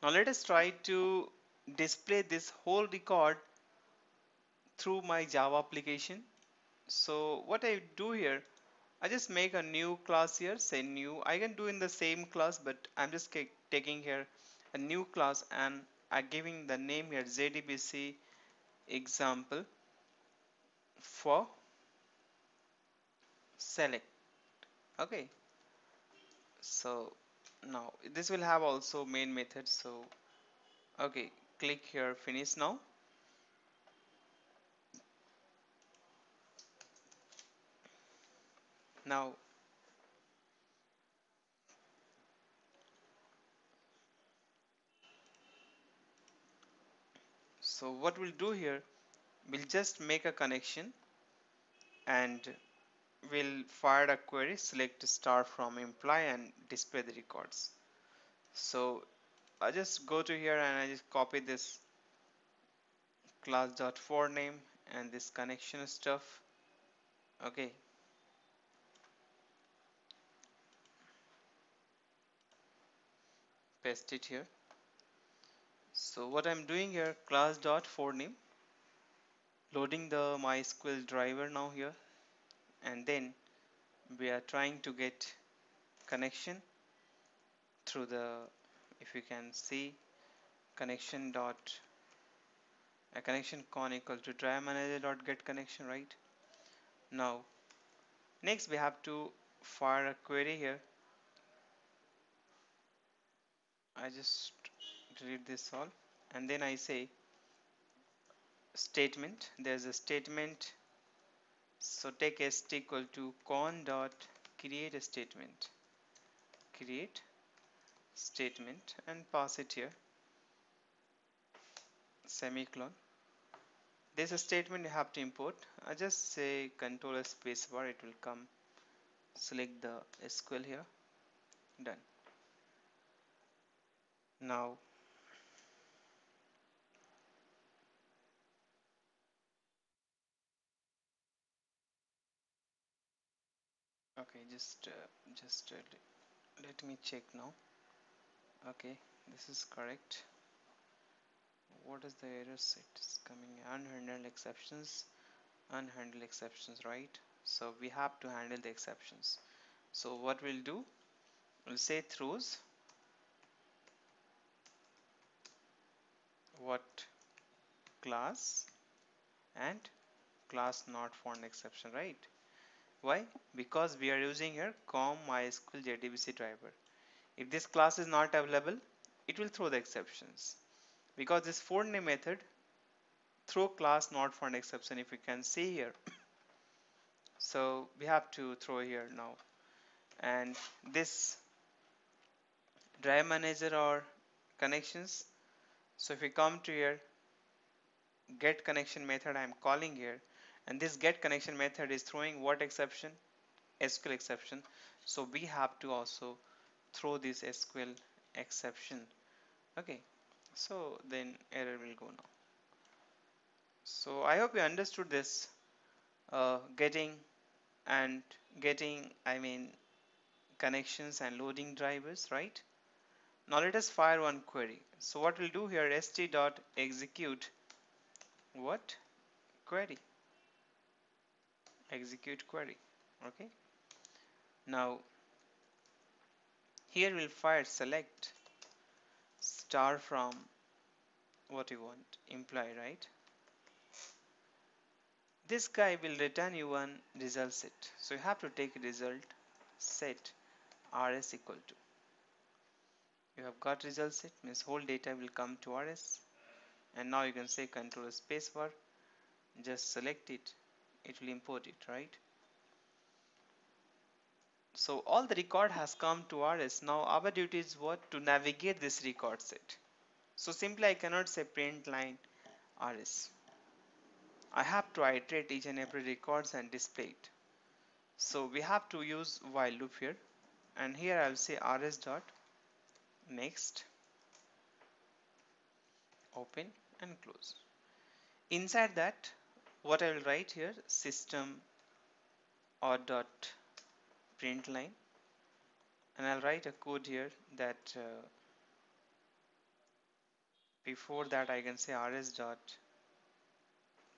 Now let us try to display this whole record through my Java application. So what I do here, I just make a new class here, say new. I can do in the same class, but I'm just taking here a new class and I'm giving the name here JDBC example for select. Okay, so now this will have also main method. So okay, click here finish now. Now so what we'll do here, we'll just make a connection and we'll fire a query, select star from employee and display the records. So I just go to here and I just copy this class.for name and this connection stuff. Okay, paste it here. So what I'm doing here, class.for name, loading the MySQL driver now here, and then we are trying to get connection through the, if you can see, connection dot a connection con equal to drive manager dot get connection, right? Now next we have to fire a query here. I just delete this all and then I say statement. There's a statement, so take st equal to con dot create a statement, create statement, and pass it here semicolon. There's a statement you have to import. I just say control space bar, it will come. Select the SQL here, done. Now okay, just let me check now. Okay, this is correct. What is the error set is coming? Unhandled exceptions, right? So we have to handle the exceptions. So what we'll do, we'll say throws what class and class not found exception, right? Why? Because we are using here com mysql JDBC driver. If this class is not available, it will throw the exceptions. Because this for name method throw class not found exception, if you can see here. So we have to throw here now. And this drive manager or connections. So if we come to here, get connection method I am calling here, and this get connection method is throwing what exception? SQL exception. So we have to also throw this SQL exception. Okay, so then error will go now. So I hope you understood this getting and getting, I mean, connections and loading drivers, right? Now let us fire one query. So what we'll do here, st.execute what query, execute query. Okay, now here we'll fire select star from what you want, imply, right? This guy will return you one result set. So you have to take result set rs equal to, you have got result set means whole data will come to rs, and now you can say control space bar, just select it, it will import it, right? So all the record has come to rs. Now our duty is what? To navigate this record set. So simply I cannot say print line rs. I have to iterate each and every records and display it. So we have to use while loop here, and here I'll say rs dot next, open and close. Inside that, what I will write here, system or dot print line, and I'll write a code here that before that I can say rs dot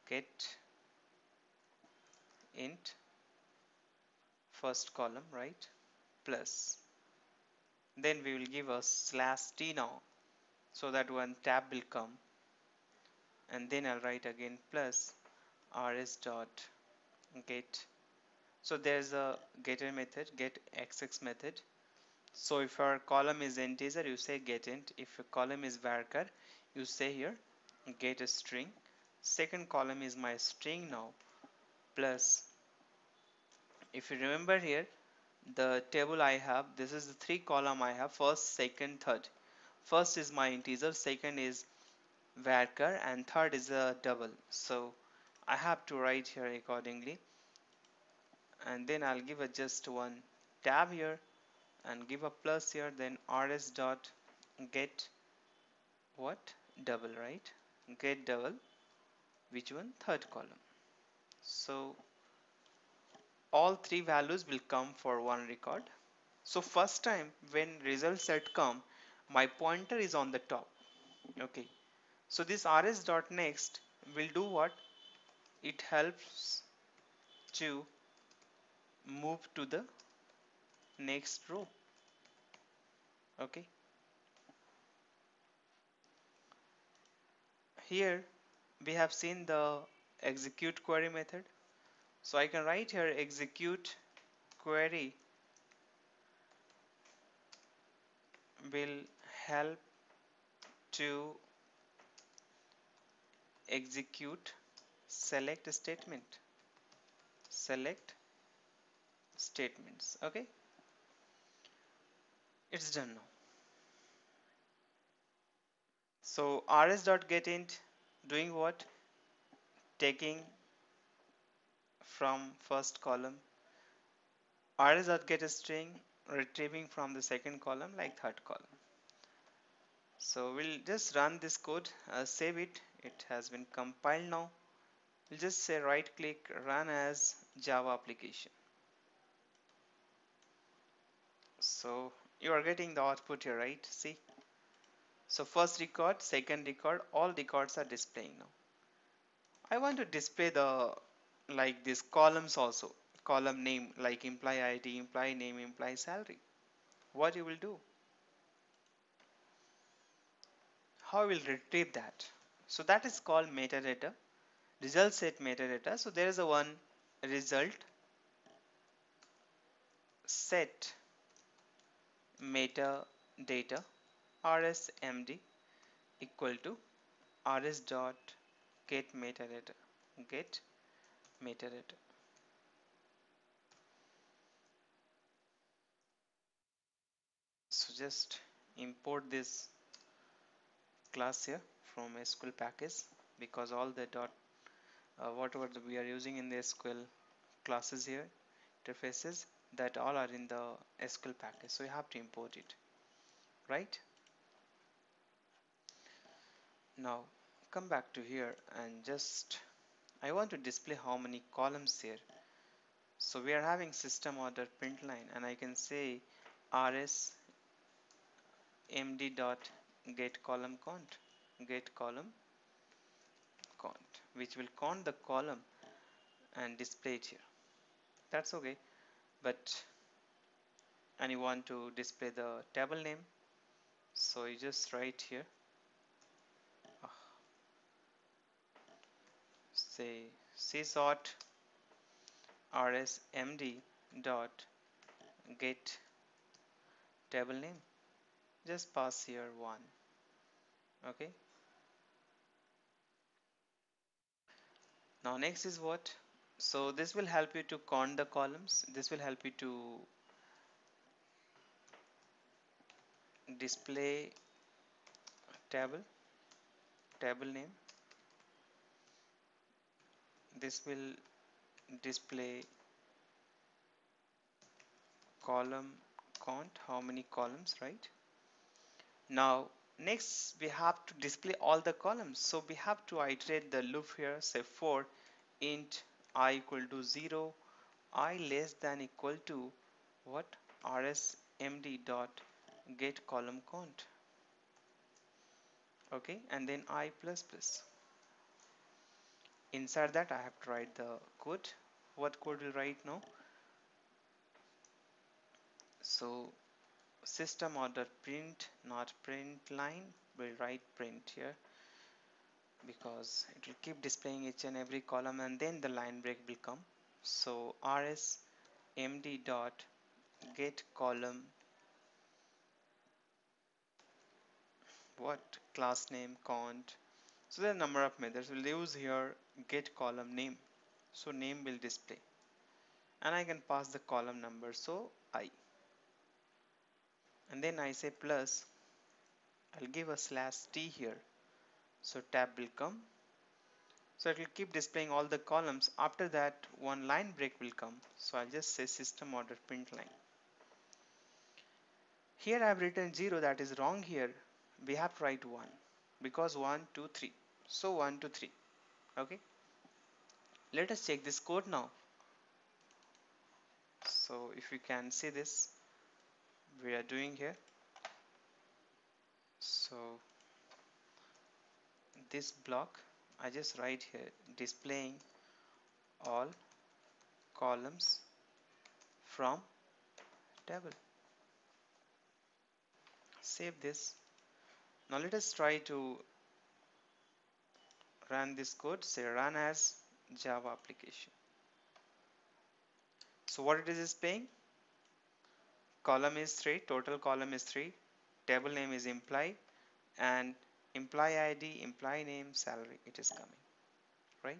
get int first column, right, plus, then we will give a slash t now, so that one tab will come, and then I'll write again plus rs dot get. So there's a getter method, get xx method. So if our column is integer, you say get int. If your column is varchar, you say here get a string. Second column is my string now, plus, if you remember here, the table I have, this is the three column I have, first, second, third. First is my integer, second is varchar, and third is a double. So I have to write here accordingly, and then I'll give a just one tab here and give a plus here, then rs dot get what, double, right, get double, which one, third column. So all three values will come for one record. So first time when result set come, my pointer is on the top. Okay, so this rs dot next will do what, it helps to move to the next row. Okay, here we have seen the execute query method. So I can write here execute query will help to execute select statement, select statements. Okay, it's done now. So rs.getInt doing what, taking from first column, rs.getString retrieving from the second column, like third column. So we'll just run this code, save it. It has been compiled now. We'll just say right click, run as Java application. So you are getting the output here, right? See, so first record, second record, all records are displaying now. I want to display the, like, these columns also, column name like employee ID, employee name, employee salary. What you will do, how we will retrieve that? So that is called metadata, result set metadata. So there is a one result set metadata rsmd equal to rs dot get metadata, get metadata. So just import this class here from SQL package, because all the dot whatever we are using in the SQL classes here, interfaces, that all are in the SQL package, so you have to import it, right? Now come back to here and just, I want to display how many columns here. So we are having system order print line, and I can say rs md dot get column count, get column count, which will count the column and display it here. That's okay, but, and you want to display the table name, so you just write here, say csort rsmd dot get table name, just pass here 1. Okay, now next is what, so this will help you to count the columns, this will help you to display table name, this will display column count, how many columns, right? Now next we have to display all the columns, so we have to iterate the loop here, say for int I equal to 0, I less than equal to what, rsmd dot get column count. Okay, and then I plus plus. Inside that I have to write the code. What code will write now? So system order print, not print line. We'll write print here because it will keep displaying each and every column, and then the line break will come. So rs md dot get column, what class name count. So there are a number of methods. We'll use here get column name. So name will display, and I can pass the column number, so I, and then I say plus, I'll give a slash t here, so tab will come. So it will keep displaying all the columns. After that one line break will come, so I'll just say system order print line. Here I have written 0, that is wrong. Here we have to write 1 because 1 2 3, so 1 2 3. Okay, let us check this code now. So if you can see this, we are doing here. So this block I just write here displaying all columns from table. Save this. Now let us try to run this code. Say run as Java application. So what it is displaying? Column is 3, total column is 3, table name is employee, and employee ID, employee name, salary, it is coming, right?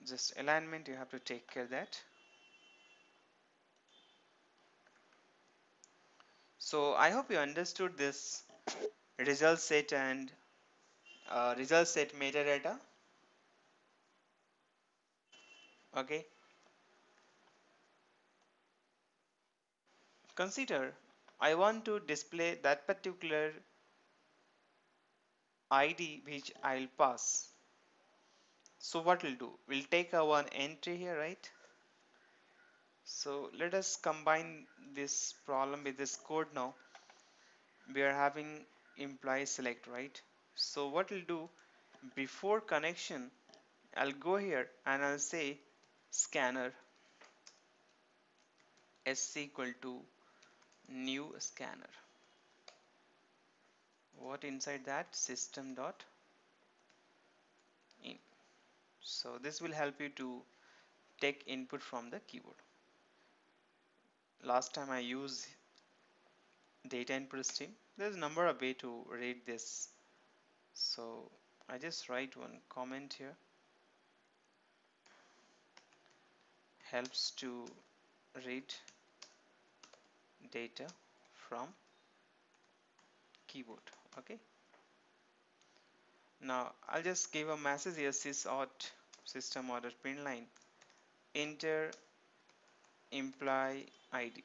Just alignment, you have to take care of that. So I hope you understood this result set and result set metadata. Okay, consider I want to display that particular ID which I'll pass. So what we'll do, we'll take a one entry here, right? So let us combine this problem with this code now. We are having imply select, right? So what we'll do, before connection I'll go here and I'll say scanner s equal to new scanner. What inside that? System dot in. So this will help you to take input from the keyboard. Last time I used data input stream. There's a number of way to read this. So I just write one comment here. Helps to read data from keyboard. Okay. Now I'll just give a message here, sysort system order print line enter employee ID.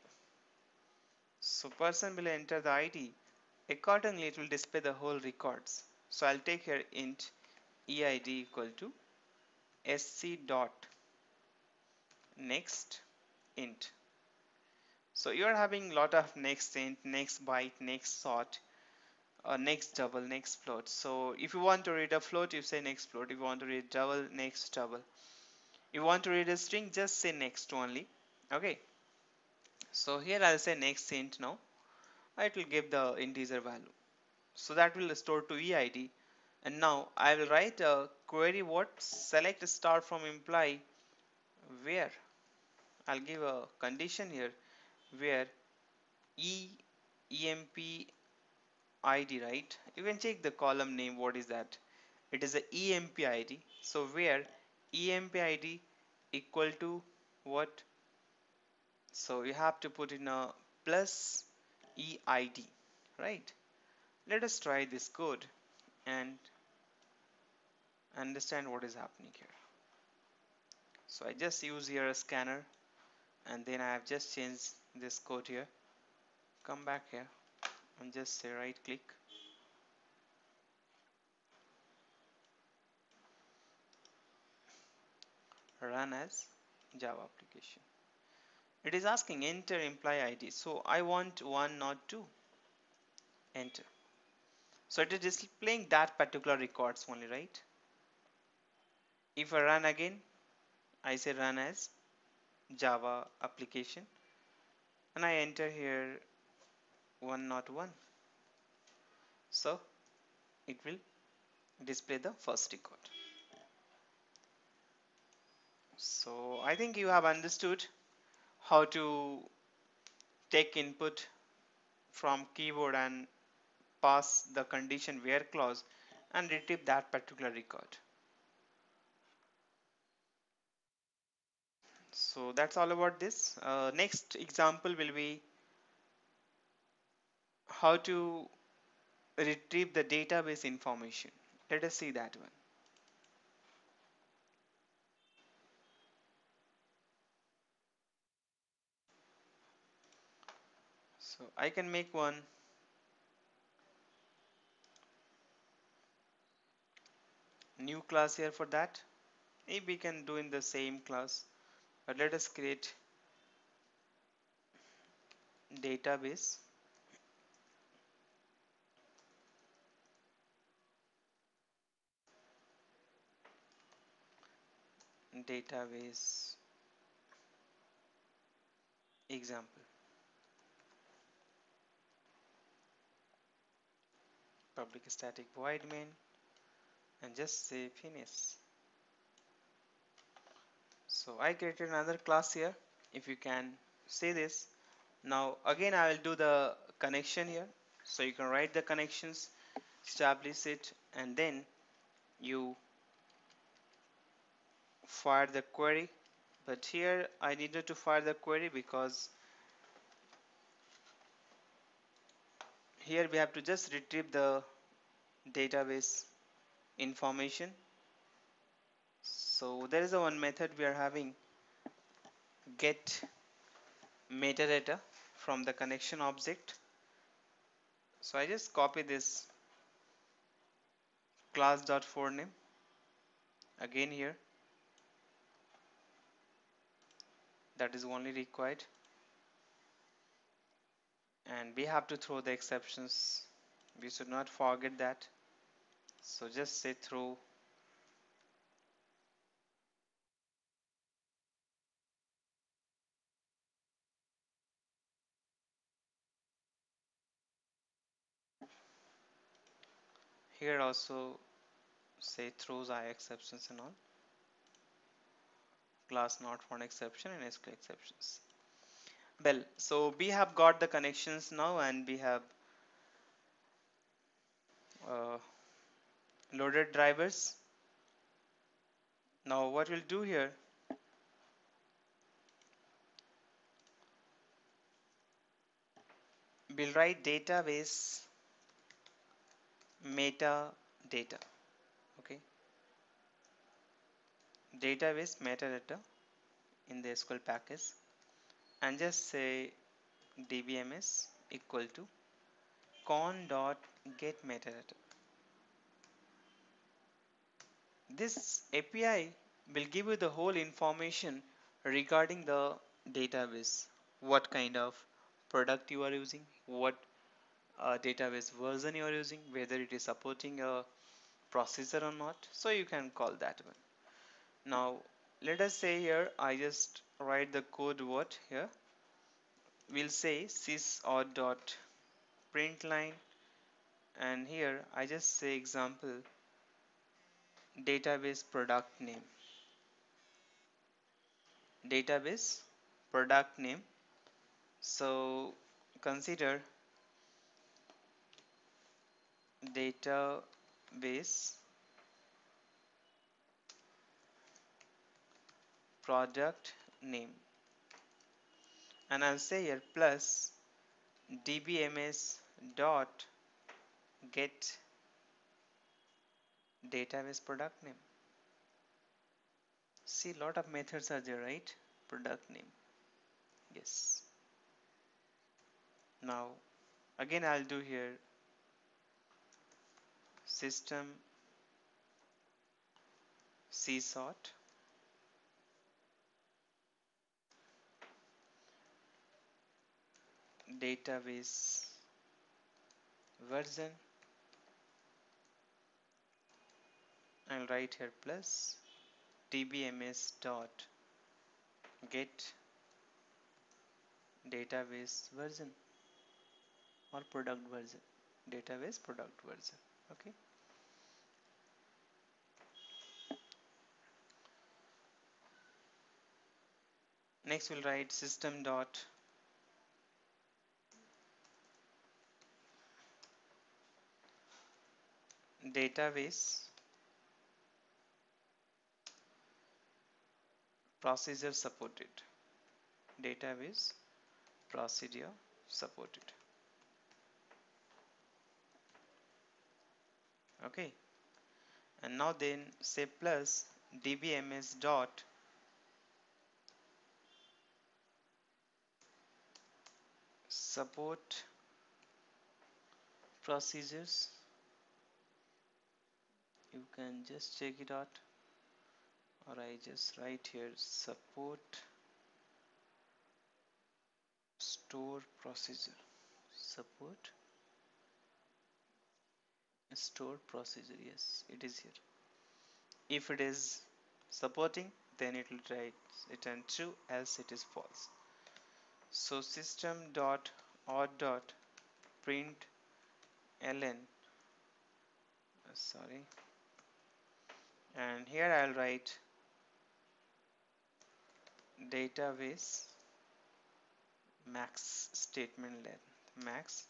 So person will enter the ID. Accordingly it will display the whole records. So I'll take here int eid equal to sc dot next int. So you are having lot of next int, next byte, next sort, next double, next float. So if you want to read a float, you say next float. If you want to read double, next double. If you want to read a string, just say next only. Okay. So here I'll say next int now. It will give the integer value. So that will store to eid. And now I will write a query what select star from employee where. I'll give a condition here where emp id, right? You can check the column name. What is that? It is a emp id. So where emp id equal to what? So you have to put in a plus eid, right? Let us try this code and understand what is happening here. So I just use here a scanner, and then I have just changed this code here. Come back here and just say right click, run as Java application. It is asking enter employee ID. So I want 1, not 2. Enter. So it is displaying that particular records only, right? If I run again, I say run as Java application and I enter here 1, not 1. So it will display the first record. So I think you have understood how to take input from keyboard and pass the condition where clause and retrieve that particular record. So that's all about this. Next example will be how to retrieve the database information. Let us see that one. So I can make one new class here for that. Maybe we can do in the same class, but let us create database database example. Public static void main and just say finish. So I created another class here. If you can see this, now again I will do the connection here. So you can write the connections, establish it, and then you fire the query. But here I needed to fire the query because here we have to just retrieve the database information. So there is a one method we are having, get metadata from the connection object. So I just copy this class.forename again here. That is only required. And we have to throw the exceptions. We should not forget that. So just say throw here also say throws I exceptions and all. Class not found exception and SQL exceptions. Well, so we have got the connections now and we have uh, loaded drivers. Now what we'll do here, we'll write database metadata. Okay, database metadata in the SQL package and just say dbms equal to con.getMetadata. This API will give you the whole information regarding the database, what kind of product you are using, what database version you are using, whether it is supporting a processor or not. So you can call that one. Now let us say here I just write the code word here. We'll say sys or dot print line and here I just say example database product name, database product name. So consider database product name and I'll say here plus dbms dot get database product name. See, lot of methods are there, right? Product name. Yes. Now again I'll do here system csort database version. I'll write here plus dbms dot get database version or product version, database product version. Okay. Next we'll write system dot database procedure supported, database procedure supported. Okay, and now then say plus dbms dot support procedures. You can just check it out, or I just write here support store procedure, support store procedure. Yes, it is here. If it is supporting, then it will write return true, else it is false. So system dot out dot print ln, sorry, and here I'll write database max statement length, max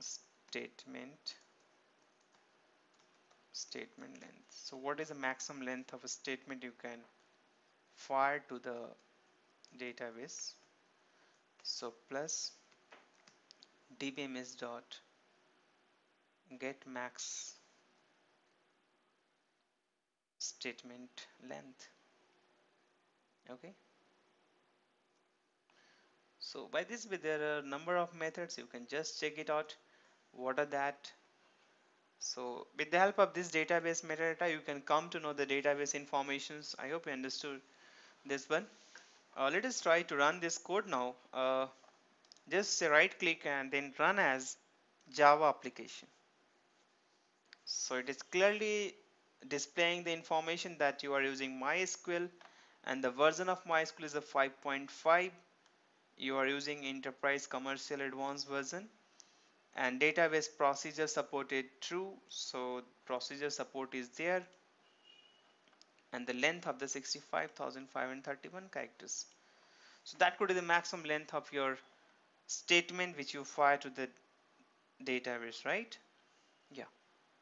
statement length. So what is the maximum length of a statement you can fire to the database? So plus dbms dot get max statement length. Okay, so by this way there are a number of methods, you can just check it out what are that. So with the help of this database metadata you can come to know the database informations. I hope you understood this one. Let us try to run this code now. Just say right click and then run as Java application. So it is clearly displaying the information that you are using MySQL and the version of MySQL is a 5.5. You are using enterprise commercial advanced version and database procedure supported true. So procedure support is there and the length of the 65,531 characters. So that could be the maximum length of your statement which you fire to the database, right? Yeah.